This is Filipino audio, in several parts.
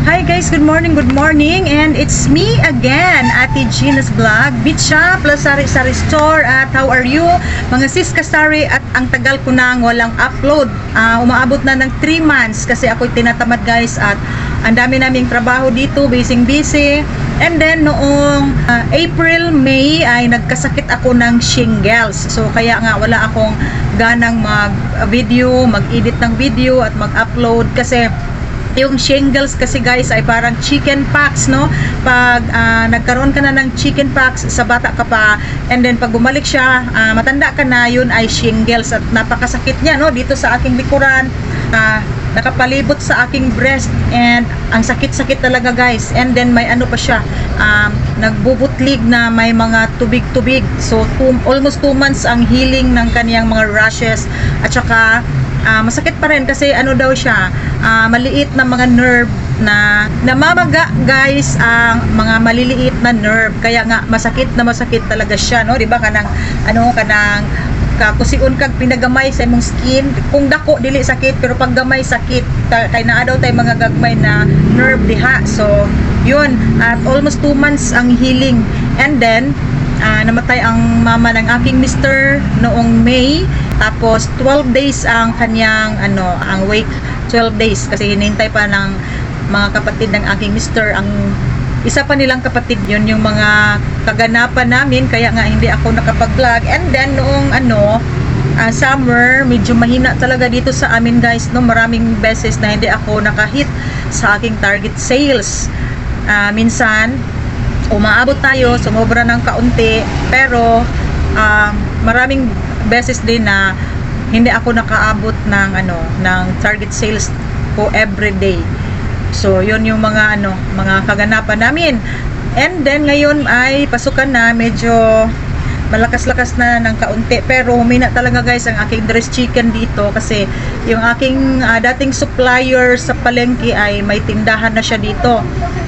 Hi guys, good morning, and it's me again, Ate Gina's Vlog, Beach Shop, plus Sari-Sari Store. At how are you? Mga sis kasari, at ang tagal ko nang walang upload. Umaabot na ng 3 months kasi ako'y tinatamad guys, at ang dami naming trabaho dito, busy. And then noong April, May ay nagkasakit ako ng shingles. So kaya nga wala akong ganang mag-video, mag-edit ng video at mag-upload kasi yung shingles kasi guys ay parang chicken pox, no? Pag nagkaroon ka na ng chicken pox sa bata ka pa, and then pag bumalik siya, matanda ka na, yun ay shingles, at napakasakit niya, no? Dito sa aking likuran, nakapalibot sa aking breast, and ang sakit-sakit talaga guys. And then may ano pa siya, nagbubutlig na may mga tubig-tubig. So almost 2 months ang healing ng kaniyang mga rashes, at saka masakit pa rin kasi ano daw siya, maliit na mga nerve na namamaga guys, ang mga maliliit na nerve, kaya nga masakit talaga siya, no? Di ba kanang kakusion kag pinagamay sa imong skin, kung dako dili sakit pero pag gamay sakit, kay naa daw tay mga gagmay na nerve diha. So yun, at almost 2 months ang healing. And then namatay ang mama ng aking mister noong May. Tapos 12 days ang kanyang ang wake, 12 days kasi hinihintay pa ng mga kapatid ng aking mister. Ang isa pa nilang kapatid, yun yung mga kaganapan namin, kaya nga hindi ako nakapag-vlog. And then noong summer, medyo mahina talaga dito sa amin guys, no? Maraming beses na hindi ako nakahit sa aking target sales. Minsan umaabot tayo, sumobra ng kaunti, pero maraming beses din na hindi ako nakaabot ng ng target sales ko every day. So yun yung mga mga kaganapan namin. And then ngayon ay pasukan na, medyo malakas-lakas na ng kaunti, pero humina talaga guys ang aking dress chicken dito kasi yung aking dating supplier sa palengke ay may tindahan na siya dito.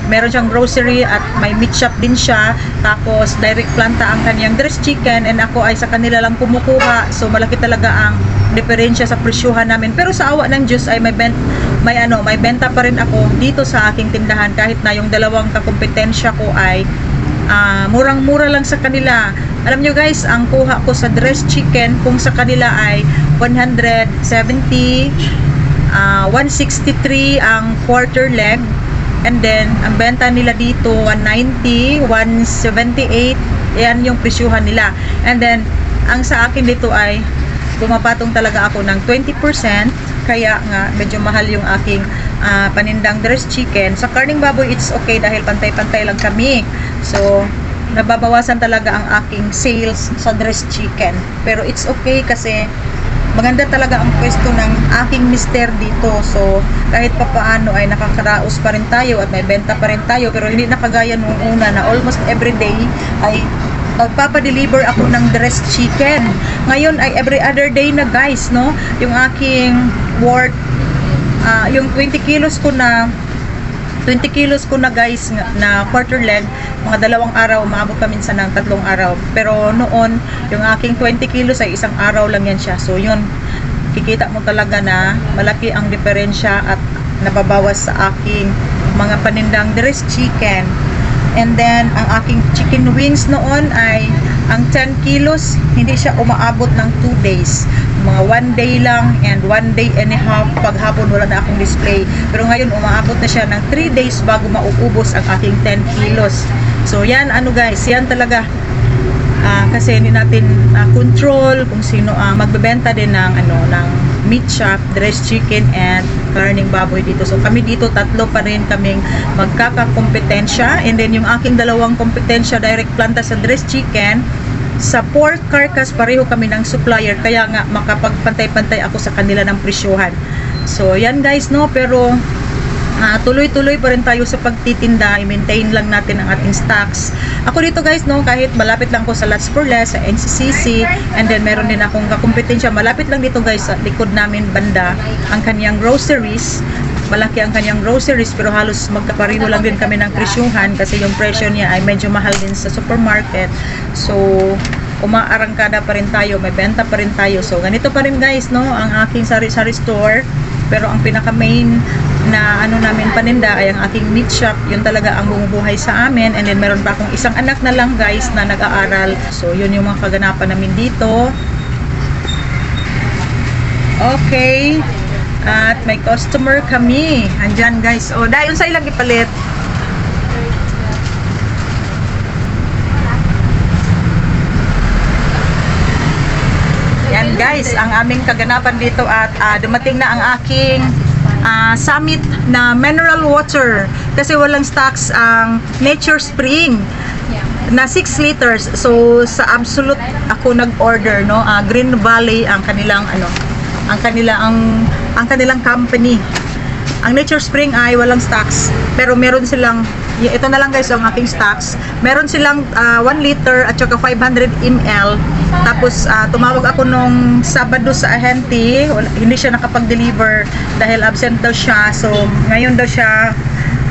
Meron siyang grocery at may meat shop din siya, tapos direct planta ang kanyang dress chicken, and ako ay sa kanila lang kumukuha. So malaki talaga ang diferensya sa presyuhan namin, pero sa awa ng Diyos ay may benta pa rin ako dito sa aking tindahan, kahit na yung dalawang kakompetensya ko ay murang-mura lang sa kanila. Alam nyo guys, ang kuha ko sa dress chicken kung sa kanila ay 170, 163 ang quarter leg, and then ang benta nila dito 190, 178, yan yung presyuhan nila. And then ang sa akin dito ay bumapatong talaga ako ng 20%, kaya nga medyo mahal yung aking panindang dress chicken. Sa karning baboy it's okay dahil pantay-pantay lang kami, so nababawasan talaga ang aking sales sa dress chicken, pero it's okay kasi maganda talaga ang pwesto ng aking mister dito. So kahit papaano ay nakakaraos pa rin tayo at may benta pa rin tayo, pero hindi nakagaya nung una na almost every day ay magpapadeliver ako ng dress chicken. Ngayon ay every other day na guys, no? Yung aking worth, yung 20 kilos ko na guys na quarter leg, mga 2 araw, maabot pa minsan ng 3 araw. Pero noon, yung aking 20 kilos ay 1 araw lang yan siya. So yun, kikita mo talaga na malaki ang diferensya at nababawas sa aking mga panindang dress chicken. And then ang aking chicken wings noon ay ang 10 kilos, hindi siya umaabot ng 2 days. Mga 1 day lang and 1 day and a half, paghapon wala na akong display. Pero ngayon umaabot na siya ng 3 days bago mauubos ang aking 10 kilos. So yan guys, yan talaga. Kasi hindi natin control kung sino ang magbebenta din ng ng meat shop, dress chicken and karning baboy dito. So kami dito tatlo pa rin kaming magkakakompetensya, and then yung aking dalawang kompetensya direct planta sa dress chicken. Sa pork carcass pareho kami ng supplier, kaya nga makapagpantay-pantay ako sa kanila ng presyuhan. So yan guys, no, pero tuloy-tuloy pa rin tayo sa pagtitinda, i-maintain lang natin ang ating stocks. Ako dito guys, no, kahit malapit lang ko sa Lots for Less, sa NCCC, and then meron din akong kakompetensya malapit lang dito guys sa likod namin banda, ang kanyang groceries. Malaki ang kanyang groceries, pero halos magkapareho lang din kami ng presyuhan kasi yung presyo niya ay medyo mahal din sa supermarket. So umaarangkada pa rin tayo, may benta pa rin tayo. So ganito pa rin guys, no, ang aking sari-sari store. Pero ang pinaka main na ano namin paninda ay ang aking meat shop. Yun talaga ang bumubuhay sa amin. And then meron pa akong isang anak na lang guys na nag-aaral. So yun yung mga kaganapan namin dito. Okay. At may customer kami. Andyan guys. O dahil sa ilang ipalit. Yan guys, ang aming kaganapan dito at dumating na ang aking Summit na mineral water kasi walang stocks ang Nature Spring na 6 liters. So sa Absolute ako nag-order, no. Green Valley ang kanilang ang kanilang company. Ang Nature Spring ay walang stocks, pero meron silang, ito na lang guys ang aking stocks. Meron silang 1 liter at saka 500 ml. Tapos tumawag ako nung Sabado sa ahente, hindi siya nakapag-deliver dahil absent daw siya. So ngayon daw siya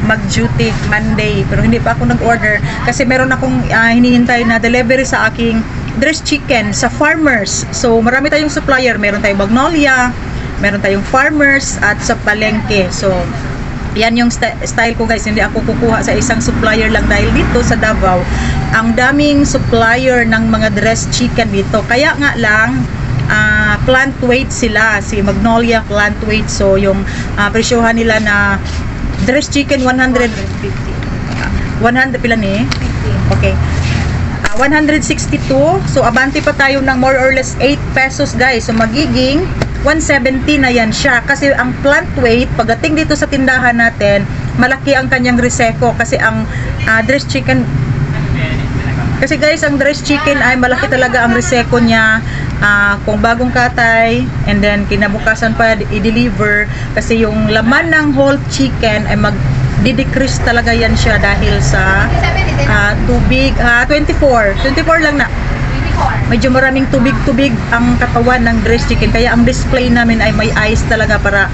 mag-duty Monday, pero hindi pa ako nag-order kasi meron akong hinihintay na delivery sa aking dressed chicken sa Farmers. So marami tayong supplier, meron tayong Magnolia, meron tayong Farmers at sa Palengke. So yan yung style ko guys, hindi ako kukuha sa isang supplier lang dahil dito sa Davao ang daming supplier ng mga dressed chicken dito, kaya nga lang plant weight sila, si Magnolia plant weight. So yung presyohan nila na dressed chicken 100 pila ni? Okay. 162. So abante pa tayo ng more or less 8 pesos guys. So magiging 170 na yan siya. Kasi ang plant weight, pagdating dito sa tindahan natin, malaki ang kanyang reseko. Kasi ang dressed chicken, kasi guys, ang dressed chicken ay malaki talaga ang reseko niya. Kung bagong katay, and then kinabukasan pa i-deliver. Kasi yung laman ng whole chicken ay mag-decrease talaga yan siya dahil sa tubig. 24 lang na. Medyo maraming tubig ang katawan ng dressed chicken, kaya ang display namin ay may ice talaga para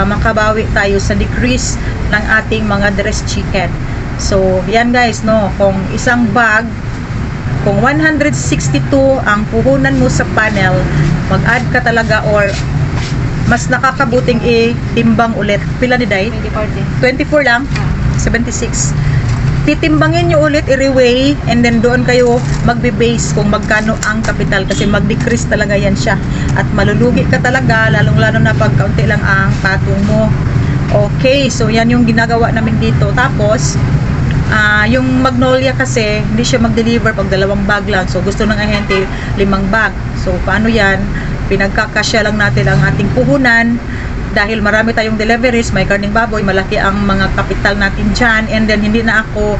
makabawi tayo sa decrease ng ating mga dressed chicken. So yan guys, no, kung isang bag, kung 162 ang puhunan mo sa panel, mag-add ka talaga or mas nakakabuting timbang ulit. Pila ni Day? 24 lang? 76. Titimbangin nyo ulit, i-reweigh, and then doon kayo magbe-base kung magkano ang kapital kasi mag-decrease talaga yan siya at malulugi ka talaga, lalong-lalo na pag kaunti lang ang patong mo. Okay, so yan yung ginagawa namin dito. Tapos yung Magnolia kasi hindi siya mag-deliver pag 2 bag lang, so gusto ng ahente 5 bag. So paano yan? Pinagkakasya lang natin ang ating puhunan dahil marami tayong deliveries, may karning baboy, malaki ang mga kapital natin dyan, and then hindi na ako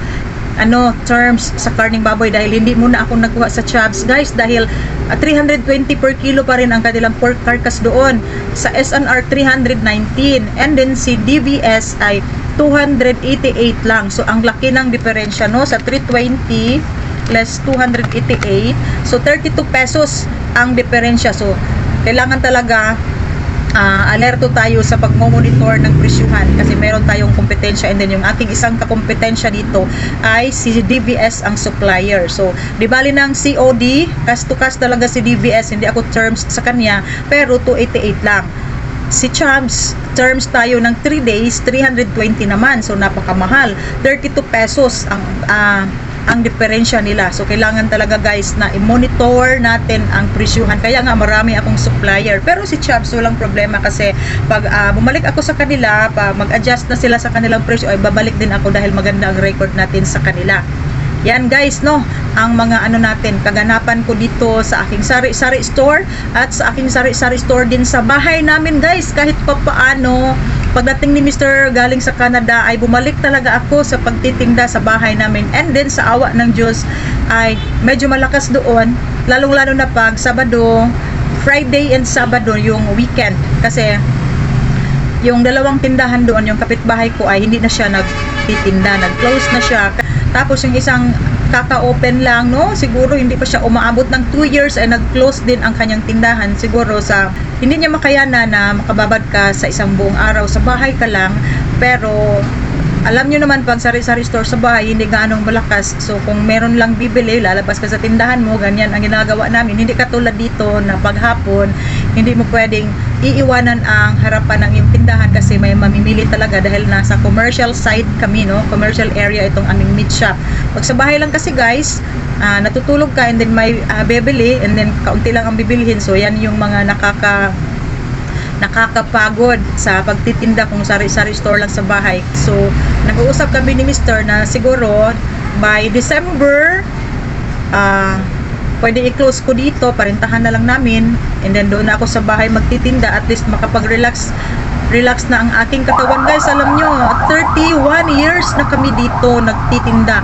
terms sa karning baboy dahil hindi muna ako nagkuha sa Chubbs guys dahil 320 per kilo pa rin ang kanilang pork carcass doon. Sa SNR 319, and then si DVS ay 288 lang. So ang laki ng diferensya, no, sa 320 less 288, so 32 pesos ang diferensya. So kailangan talaga alerto tayo sa pagmomonitor ng presyuhan kasi meron tayong kompetensya, and then yung ating isang kakompetensya dito ay si DVS ang supplier. So di bali ng COD, cash to cash talaga si DVS, hindi ako terms sa kanya, pero 288 lang. Si Chubbs, terms tayo ng 3 days, 320 naman, so napakamahal. 32 pesos ang diferensya nila. So kailangan talaga guys na i-monitor natin ang presyuhan. Kaya nga marami akong supplier. Pero si Chubbs walang problema kasi pag bumalik ako sa kanila, mag-adjust na sila sa kanilang presyo, ay babalik din ako dahil maganda ang record natin sa kanila. Yan guys, no, ang mga natin, kaganapan ko dito sa aking sari-sari store at sa aking sari-sari store din sa bahay namin guys. Kahit pa paano, pagdating ni Mr. galing sa Canada ay bumalik talaga ako sa pagtitinda sa bahay namin, and then sa awa ng Diyos ay medyo malakas doon, lalong-lalo na pag Sabado, Friday and Sabado yung weekend, kasi yung 2 tindahan doon, yung kapitbahay ko ay hindi na siya nagtitinda, nag-close na siya. Tapos yung isang kaka-open lang, no, siguro hindi pa siya umaabot ng 2 years ay nag-close din ang kanyang tindahan. Siguro sa hindi niya makayanan na makababad ka sa isang buong araw, sa bahay ka lang, pero alam nyo naman pag sari-sari store sa bahay hindi gaanong malakas, so kung meron lang bibili lalabas ka sa tindahan mo, ganyan ang ginagawa namin. Hindi katulad dito na paghapon hindi mo pwedeng iiwanan ang harapan ng iyong tindahan kasi may mamimili talaga dahil nasa commercial side kami, no, commercial area itong aming meat shop. Pag sa bahay lang kasi guys, natutulog ka and then may bibili and then kaunti lang ang bibilhin, so yan yung mga nakakapagod sa pagtitinda kung sari-sari store lang sa bahay. So nag-uusap kami ni Mr. na siguro by December pwede i-close ko dito, parentahan na lang namin and then doon na ako sa bahay magtitinda, at least makapag-relax na ang aking katawan guys. Alam nyo, 31 years na kami dito nagtitinda.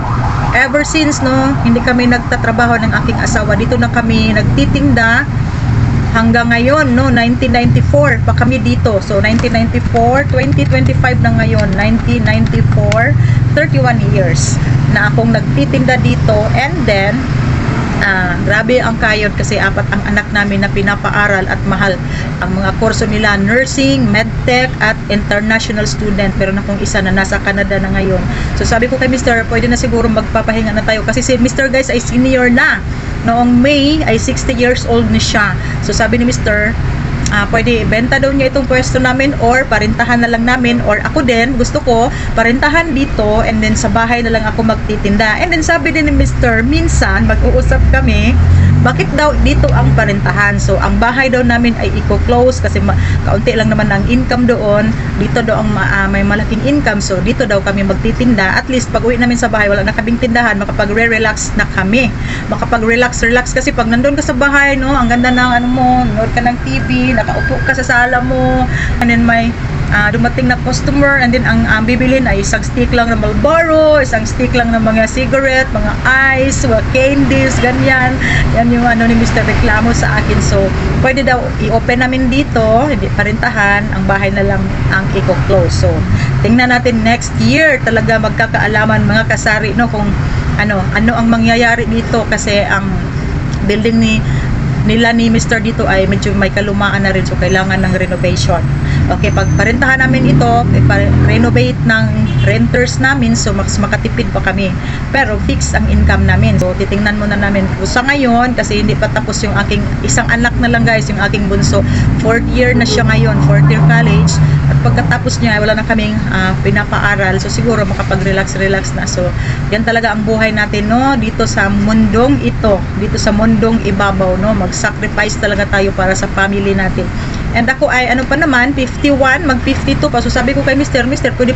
Ever since no, hindi kami nagtatrabaho ng aking asawa, dito na kami nagtitinda hanggang ngayon, no, 1994 pa kami dito. So 1994, 2025 na ngayon, 1994, 31 years na akong nagtitinda dito. And then grabe ang kayod kasi 4 ang anak namin na pinapaaral at mahal ang mga kurso nila, nursing, medtech at international student. Pero na kung isa na nasa Canada na ngayon. So sabi ko kay Mr. pwede na siguro magpapahinga na tayo kasi si Mr. guys ay senior na. Noong May ay 60 years old na siya. So sabi ni Mr. Pwede ibenta daw niya itong pwesto namin or parentahan na lang namin, or ako din gusto ko parentahan dito and then sa bahay na lang ako magtitinda. And then sabi din ni Mr. minsan mag-uusap kami bakit daw dito ang parentahan. So ang bahay daw namin ay i-close kasi kaunti lang naman ang income doon. Dito daw ang may malaking income, so dito daw kami magtitinda. At least pag uwi namin sa bahay wala na kaming tindahan, makapag-relax na kami, makapag-relax kasi pag nandun ka sa bahay, no, ang ganda ng ano mo, nood ka ng TV, nakaupo ka sa sala mo, and then may dumating na customer and then ang bibilhin ay isang stick lang ng Marlboro, isang stick lang ng mga cigarette, mga ice, mga candies, ganyan. Yan yung ano ni Mr. reklamo sa akin. So pwede daw i-open namin dito, hindi parentahan, ang bahay na lang ang i-close. So tingnan natin next year talaga magkakaalaman mga kasari, no, kung ano ang mangyayari dito kasi ang building nila ni Mr. dito ay medyo may kalumaan na rin, so kailangan ng renovation. Okay, pag parentahan namin ito, renovate ng renters namin, so mas makatipid pa kami. Pero fix ang income namin. So titingnan muna namin sa ngayon kasi hindi pa tapos yung aking isang anak na lang guys, yung aking bunso. 4th year na siya ngayon, 4th year college. At pagkatapos niya, wala na kaming pinapaaral. So siguro makapag-relax na. So yan talaga ang buhay natin, no, dito sa mundong ito, dito sa mundong ibabaw, no, mag-sacrifice talaga tayo para sa family natin. And ako ay ano pa naman, 51, mag-52 pa. So sabi ko kay Mr. pwede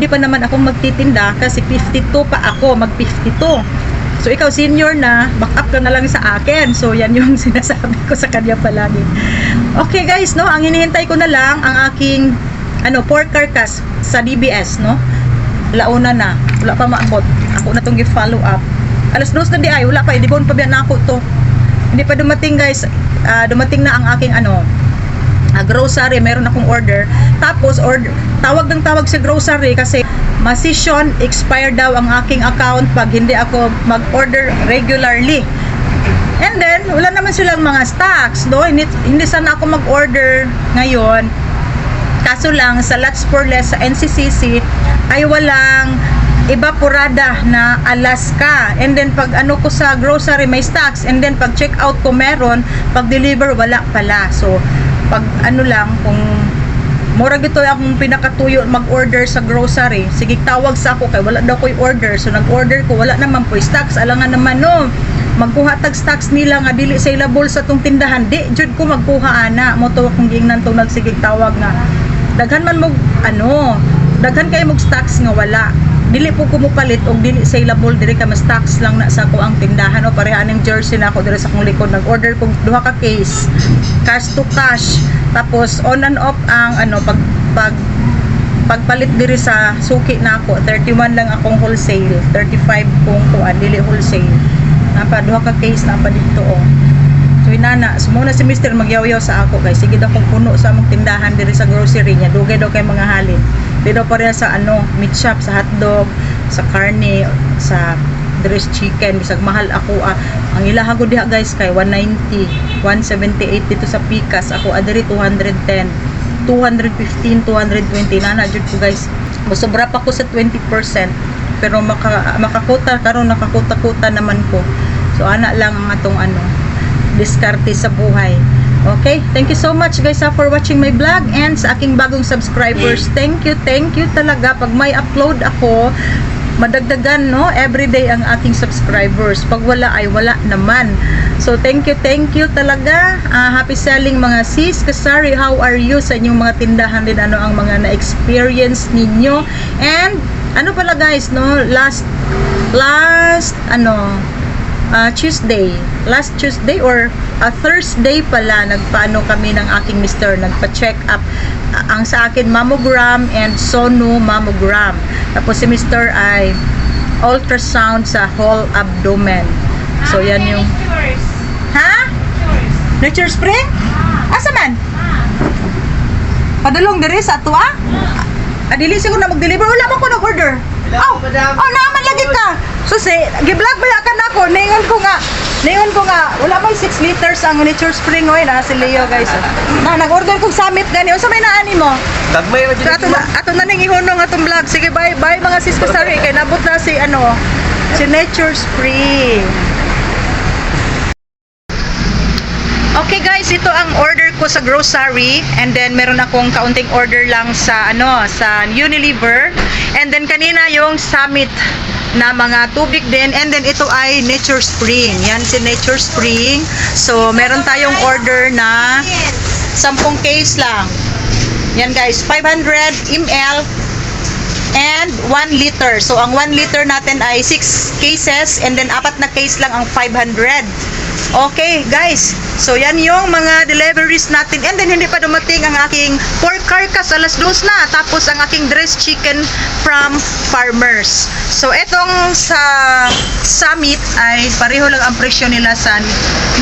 pa naman akong magtitinda kasi 52 pa ako, mag-52. So ikaw senior na, back up ka na lang sa akin. So yan yung sinasabi ko sa kanya palagi. Okay guys, no, ang hinihintay ko na lang ang aking pork carcass sa DBS, no. Launa na, wala pa maabot. Ako na tong gi-follow up. Alas 2 na di ay, wala pa, idibon pa biyan na ako to. Hindi pa dumating guys. Dumating na ang aking grocery, meron akong order. Tapos tawag sa grocery kasi ma-session expire daw ang aking account pag hindi ako mag-order regularly. And then wala naman silang mga stocks, no? Hindi sana ako mag-order ngayon. Kaso lang sa Lots for Less sa NCCC ay walang evaporada na Alaska. And then pag ko sa grocery may stocks, and then pag check out ko meron, pag deliver wala pala. So pag lang, kung mura gito akong pinakatuyo mag-order sa grocery, sige tawag sa ako kay wala daw ko'y order. So nag-order ko, wala naman po stocks. Alangan naman, no, magkuha tag stocks nila nga dili saleable sa tong tindahan. Di jud ko magkuha ana mo to kung gingnan to nagsigig tawag nga daghan man mo daghan kay mog stocks nga wala, dili po ko mupalit og dili saleable dire ka mas stocks lang na sa ako ang tindahan. O pareha ning jersey na ako dire sa akong likod, nag-order kong 2 ka case cash to cash, tapos on and off ang pagpalit diri sa suki na ako 31 lang akong wholesale, 35 kung dili wholesale. Napa 2 ka case na pa dito So inana, sumuna si Mr. magyaw-yaw sa ako kay sige daw kung puno sa among tindahan diri sa grocery niya, dugay daw kay mga halin. Dito pareha sa meat shop, sa hotdog, sa karne, sa dress chicken, bisag mahal ako ang ilaha ko diha guys kay 190, 178 dito sa Pikas. Ako adiri 210, 215, 220 na jud ko guys. Musobra pa ko sa 20%. Pero makakuta karon nakakuta-kuta naman ko. So ana lang ang atong diskarte sa buhay. Okay, thank you so much guys for watching my vlog, and sa aking bagong subscribers, thank you talaga. Pag may upload ako, madagdagan everyday ang aking subscribers. Pag wala ay wala naman. So thank you talaga. Happy selling mga sis Kasari. How are you sa inyong mga tindahan din? Ano ang mga na-experience ninyo? And ano pala guys, last last Tuesday or Thursday pala, nagpaano kami ng aking mister, nagpa-check up ang sa akin mammogram and sono mammogram. Tapos si mister ay ultrasound sa whole abdomen. So yan yung Nature Spring? Asa man? Padulong diri sa ato Adili siguro na mag-deliver. Wala mo ko nag-order. Naman lagi ka. So gi-vlog ba yakan ako? Ningon ko nga, wala may 6 liters ang Nature Spring na si Leo guys. Nag-order kong summit gani. Unsa may naani mo? Dagmay ra So ato na ning ihunong atong vlog. Sige, bye mga sis Kasari kay nabot na si Nature Spring. Okay guys, ito ang order ko sa grocery, and then meron akong kaunting order lang sa sa Unilever, and then kanina yung Summit na mga tubig din, and then ito ay Nature Spring. Yan si Nature Spring. So meron tayong order na 10 case lang. Yan guys, 500 ml and 1 liter. So ang 1 liter natin ay 6 cases, and then 4 na case lang ang 500. Okay guys, so yan yung mga deliveries natin, and then hindi pa dumating ang aking pork carcass, alas 2 na, tapos ang aking dressed chicken from Farmers. So etong sa Summit ay pareho lang ang presyo nila sa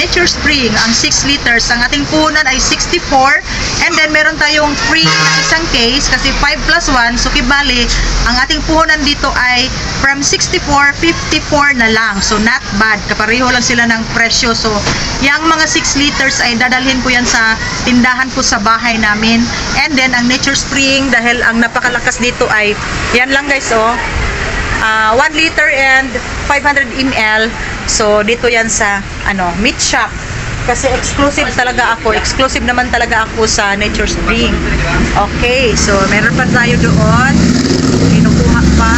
Nature Spring. Ang 6 liters, ang ating puhunan ay 64, and then meron tayong free na isang case kasi 5 plus 1, so kibali ang ating puhunan dito ay from 64, 54 na lang. So not bad, kapareho lang sila ng presyo. So yung mga 6 liters ay dadalhin ko yan sa tindahan ko sa bahay namin. And then ang Nature Spring, dahil ang napakalakas dito ay yan lang guys 1 liter and 500 ml. So dito yan sa meat shop, kasi exclusive naman talaga ako sa Nature Spring. Okay, so meron pa tayo doon, kinukuha pa.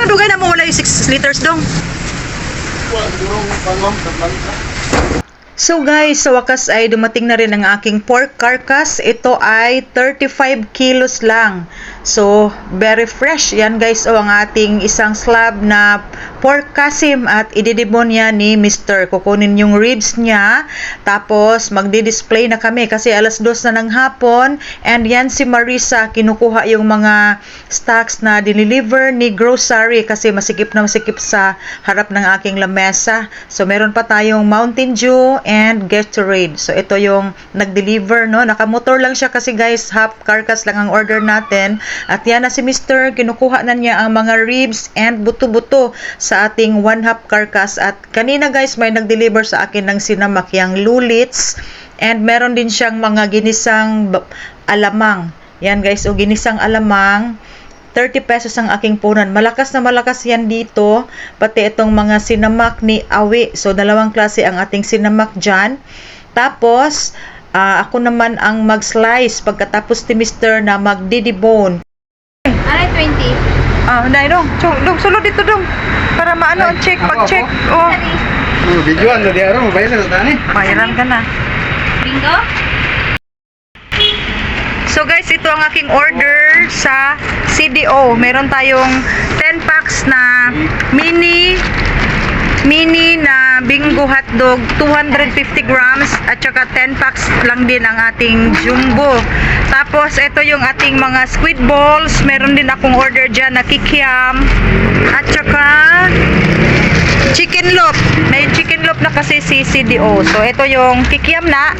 Dugay na mo wala yung 6 liters dong. So guys, sa wakas ay dumating na rin ang aking pork carcass. Ito ay 35 kilos lang. So, very fresh. Yan guys, ang ating isang slab na pork kasim, at ididibon niya ni Mr. Kukunin yung ribs niya. Tapos, magdi-display na kami kasi alas 2 na ng hapon. And yan si Marisa, kinukuha yung mga stocks na diniliver ni grocery kasi masikip na masikip sa harap ng aking lamesa. So, meron pa tayong Mountain Dew and Gatorade. So, ito yung nag-deliver, Nakamotor lang siya kasi guys, half carcass lang ang order natin. At yan na si Mr. Kinukuha na niya ang mga ribs and buto-buto sa ating 1/2 carcass. At kanina guys, may nag-deliver sa akin ng sinamak, yung lulits. And meron din siyang mga ginisang alamang. Yan guys, ginisang alamang. 30 pesos ang aking punan. Malakas na malakas yan dito. Pati itong mga sinamak ni Awi. So, dalawang klase ang ating sinamak dyan. Tapos, ako naman ang mag-slice pagkatapos ni Mr. na mag-didibone. Ano 20? Hindi dong. Dong, sulod dito dong. Para maano ang check, pag-check. Videoan na diaro, bayaran na tani. Bayaran ka na. Bingo? So guys, ito ang aking order sa CDO. Meron tayong 10 packs na mini na bingo hotdog, 250 grams, at saka 10 packs lang din ang ating jumbo. Tapos ito yung ating mga squid balls. Meron din akong order dyan na kikiam, at saka chicken loaf. May chicken loaf na kasi si CDO. So ito yung kikiam na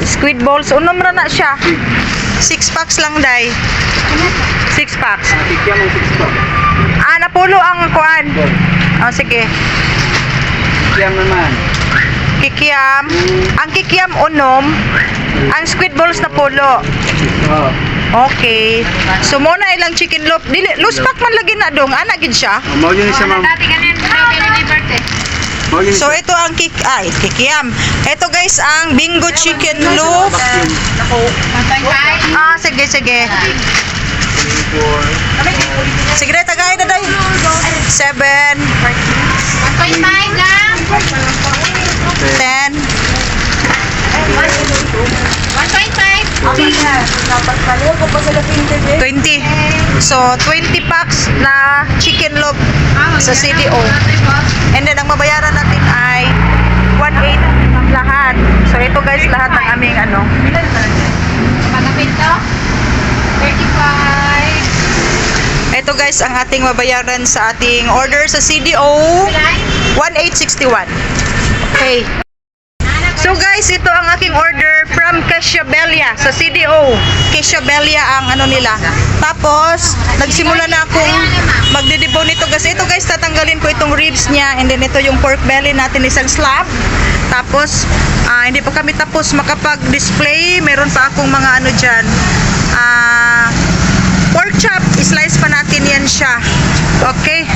squid balls. Unom na siya. 6 packs lang day. 6 packs. Kikiam ang 6 pa. Napulo ang kuan. Sige. Kikiam naman. kikiam. Ang kikiam unom, ang squid balls na pulo. Oo. Okay. So muna ilang chicken loaf. Dili loose pack man lagi na dong. Ana gid siya. Mao yun siya, ma'am. Dati ganun, birthday. Mao yun So siya. ito ang kikiam. Ito guys ang bingo chicken loaf. 1.5. Ah, sige. Sige na, tagay na day. 7, 1.5 lang. 10, 1.5. 20. So 20 packs na chicken loaf sa CDO. And then ang mabayaran natin ay 1.8 lahat. So ito guys lahat ng aming ano. Magapit to? 35. Ito guys ang ating mabayaran sa ating order sa CDO. 1.861. Okay. So guys, ito ang aking order from Cashabelia sa CDO. Cashabelia ang ano nila. Tapos, nagsimula na akong magdidibon nito kasi ito guys, tatanggalin ko itong ribs niya and then ito yung pork belly natin isang slab. Tapos, hindi pa kami tapos makapag-display. Meron pa akong mga ano dyan. Pork chop, slice pa natin yan siya. Okay.